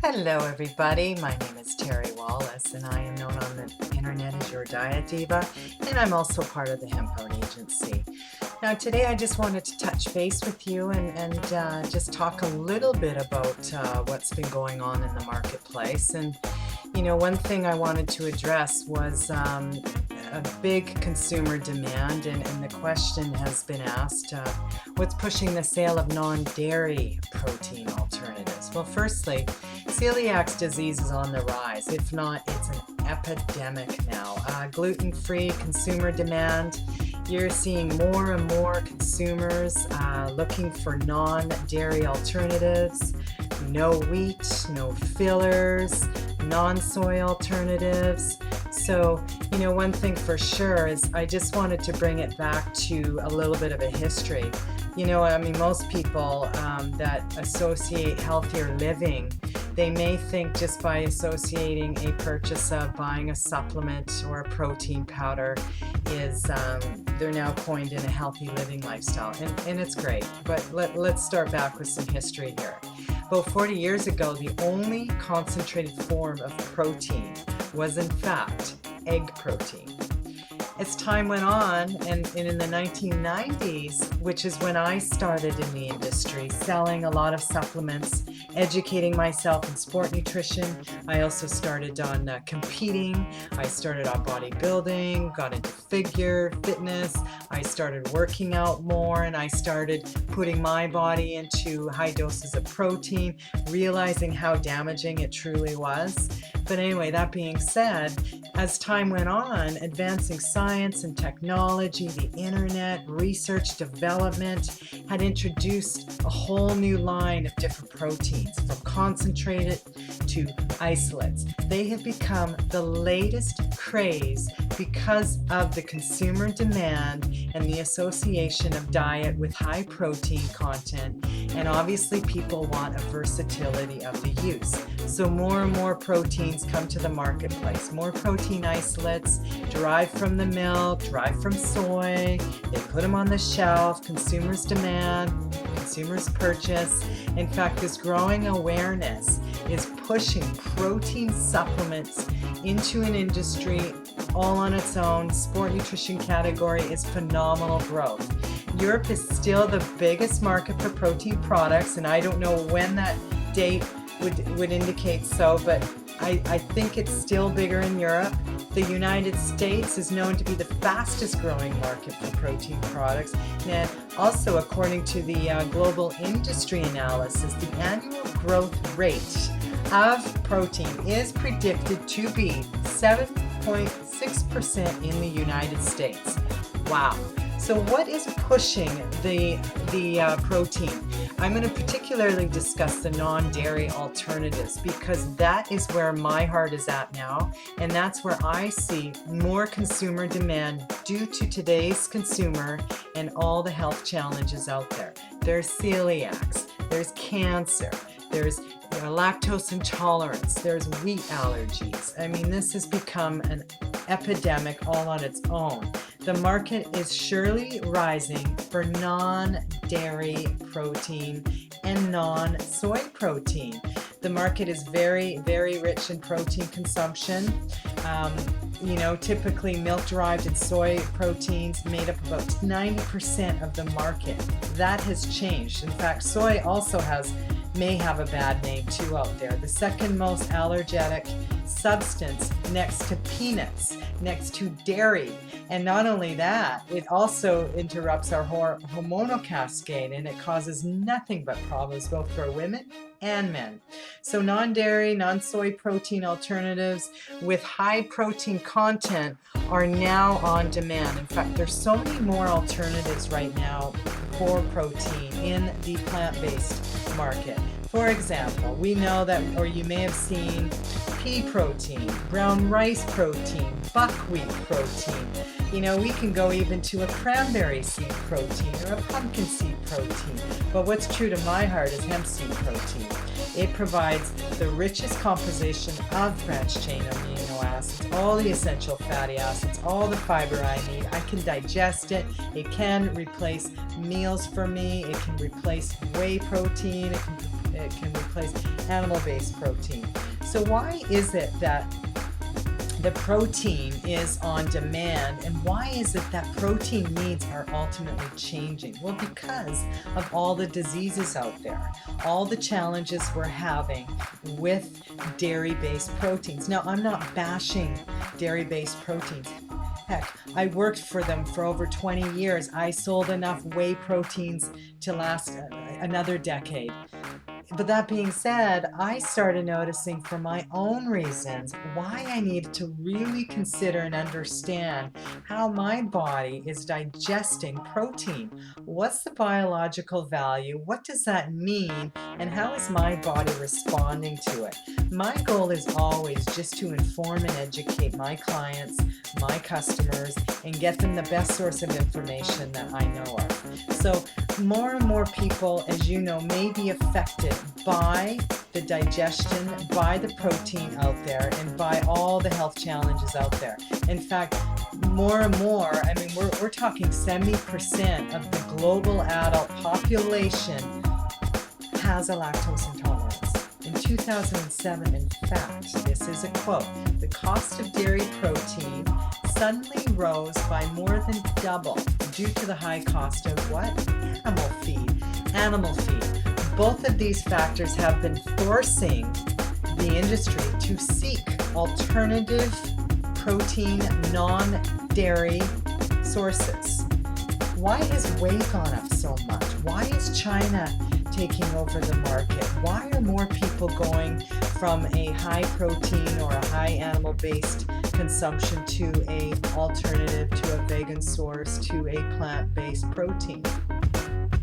Hello, everybody. My name is Terry Wallace, and I am known on the internet as your Diet Diva, and I'm also part of the Hemp Agency. Now, today I just wanted to touch base with you and just talk a little bit about what's been going on in the marketplace. And, one thing I wanted to address was a big consumer demand, and the question has been asked, what's pushing the sale of non-dairy protein alternatives? Well, firstly, celiac disease is on the rise. If not, it's an epidemic now. Gluten-free consumer demand. You're seeing more and more consumers looking for non-dairy alternatives. No wheat, no fillers, non-soy alternatives. So, one thing for sure is I just wanted to bring it back to a little bit of a history. Most people that associate healthier living, they may think just by associating a purchase of buying a supplement or a protein powder is they're now coined in a healthy living lifestyle, and it's great. But let's start back with some history here. About 40 years ago, the only concentrated form of protein was in fact egg protein. As time went on, and in the 1990s, which is when I started in the industry, selling a lot of supplements, educating myself in sport nutrition, I also started on competing. I started on bodybuilding, got into fitness. I started working out more, and I started putting my body into high doses of protein, realizing how damaging it truly was. But anyway, that being said, as time went on, advancing science and technology, the internet, research development had introduced a whole new line of different proteins, from concentrated to isolates. They have become the latest craze because of the consumer demand and the association of diet with high protein content. And obviously people want a versatility of the use. So more and more proteins come to the marketplace. More protein isolates derived from the milk, derived from soy. They put them on the shelf. Consumers demand, consumers purchase. In fact, this growing awareness is pushing protein supplements into an industry all on its own. Sport nutrition category is phenomenal growth. Europe is still the biggest market for protein products, and I don't know when that date would indicate so, but I think it's still bigger in Europe. The United States is known to be the fastest growing market for protein products. And also, according to the global industry analysis, the annual growth rate of protein is predicted to be 7.6% in the United States. Wow. So what is pushing the protein? I'm going to particularly discuss the non-dairy alternatives because that is where my heart is at now, and that's where I see more consumer demand due to today's consumer and all the health challenges out there. There's celiacs, there's cancer, there's lactose intolerance, there's wheat allergies. This has become an epidemic all on its own. The market is surely rising for non-dairy protein and non-soy protein. The market is very, very rich in protein consumption. Typically milk-derived and soy proteins made up about 90% of the market. That has changed. In fact, soy also may have a bad name too out there. The second most allergenic substance next to peanuts, next to dairy. And not only that, it also interrupts our hormonal cascade, and it causes nothing but problems both for women and men. So non-dairy, non-soy protein alternatives with high protein content are now on demand. In fact, there's so many more alternatives right now for protein in the plant-based market. For example, we know that, or you may have seen, pea protein, brown rice protein, buckwheat protein. We can go even to a cranberry seed protein or a pumpkin seed protein. But what's true to my heart is hemp seed protein. It provides the richest composition of branched chain amino acids, all the essential fatty acids, all the fiber I need. I can digest it. It can replace meals for me. It can replace whey protein. it can replace animal-based protein. So why is it that the protein is on demand, and why is it that protein needs are ultimately changing? Well, because of all the diseases out there, all the challenges we're having with dairy-based proteins. Now, I'm not bashing dairy-based proteins. Heck, I worked for them for over 20 years. I sold enough whey proteins to last another decade. But that being said, I started noticing for my own reasons why I needed to really consider and understand how my body is digesting protein. What's the biological value? What does that mean? And how is my body responding to it? My goal is always just to inform and educate my clients, my customers, and get them the best source of information that I know of. So more and more people, as you know, may be affected by the digestion, by the protein out there, and by all the health challenges out there. In fact, more and more, I mean, we're talking 70% of the global adult population has a lactose intolerance. In 2007, in fact, this is a quote, the cost of dairy protein suddenly rose by more than double due to the high cost of what? Animal feed. Both of these factors have been forcing the industry to seek alternative protein, non-dairy sources. Why is whey gone up so much? Why is China taking over the market? Why are more people going from a high protein or a high animal-based consumption to a alternative, to a vegan source, to a plant-based protein?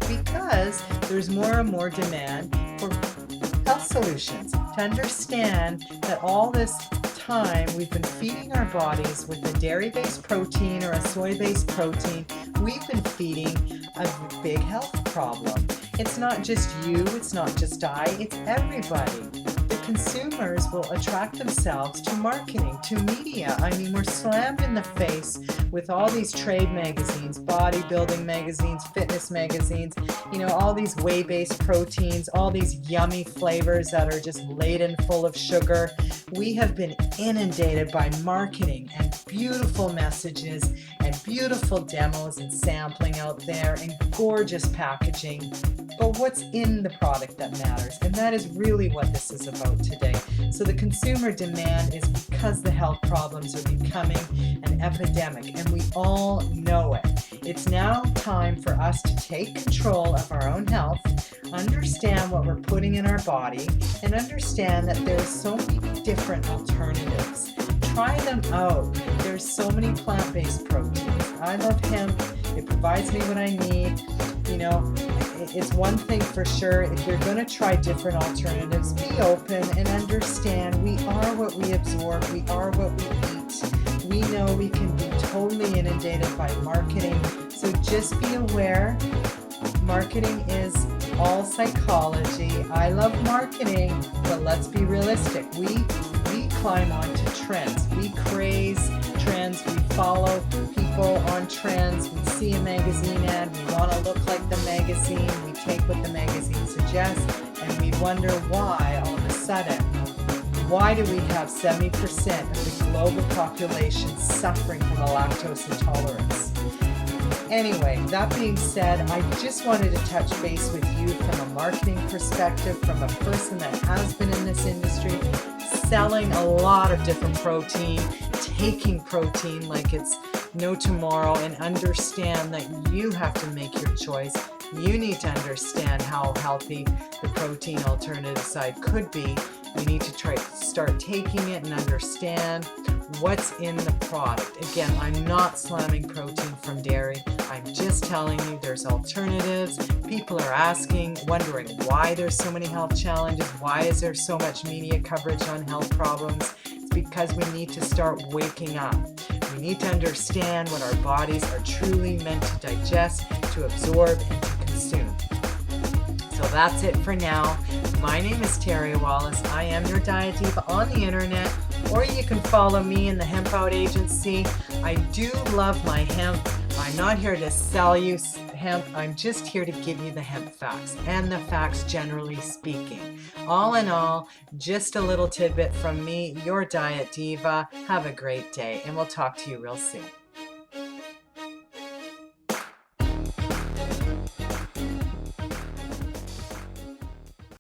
Because there's more and more demand for health solutions. To understand that all this time we've been feeding our bodies with a dairy-based protein or a soy-based protein, we've been feeding a big health problem. It's not just you, it's not just I, it's everybody. The consumers will attract themselves to marketing, to media. I mean, we're slammed in the face with all these trade magazines, bodybuilding magazines, fitness magazines, you know, all these whey-based proteins, all these yummy flavors that are just laden full of sugar. We have been inundated by marketing and beautiful messages and beautiful demos and sampling out there and gorgeous packaging. But what's in the product that matters, and that is really what this is about today. So the consumer demand is because the health problems are becoming an epidemic, and we all know it. It's now time for us to take control of our own health, understand what we're putting in our body, and understand that there's so many different alternatives. Try them out. There's so many plant-based proteins. I love hemp. It provides me what I need. You know, it's one thing for sure, if you're going to try different alternatives, be open and understand we are what we absorb, we are what we eat. We know we can be totally inundated by marketing, so just be aware. Marketing is all psychology. I love marketing, but let's be realistic. We climb onto trends. We craze trends. We follow people on trends. We see a magazine ad. We want to look like the magazine. We take what the magazine suggests, and we wonder why all of a sudden, why do we have 70% of the global population suffering from a lactose intolerance? Anyway, that being said, I just wanted to touch base with you from a marketing perspective, from a person that has been in this industry, selling a lot of different protein, taking protein like it's no tomorrow, and understand that you have to make your choice. You need to understand how healthy the protein alternative side could be. You need to start taking it and understand what's in the product. Again, I'm not slamming protein from dairy. I'm just telling you there's alternatives. People are asking, wondering why there's so many health challenges. Why is there so much media coverage on health problems? It's because we need to start waking up. We need to understand what our bodies are truly meant to digest, to absorb, and to consume. So that's it for now. My name is Terry Wallace. I am your diet diva on the internet, or you can follow me in the Hemp Out Agency. I do love my hemp. I'm not here to sell you hemp. I'm just here to give you the hemp facts and the facts generally speaking. All in all, just a little tidbit from me, your diet diva. Have a great day, and we'll talk to you real soon.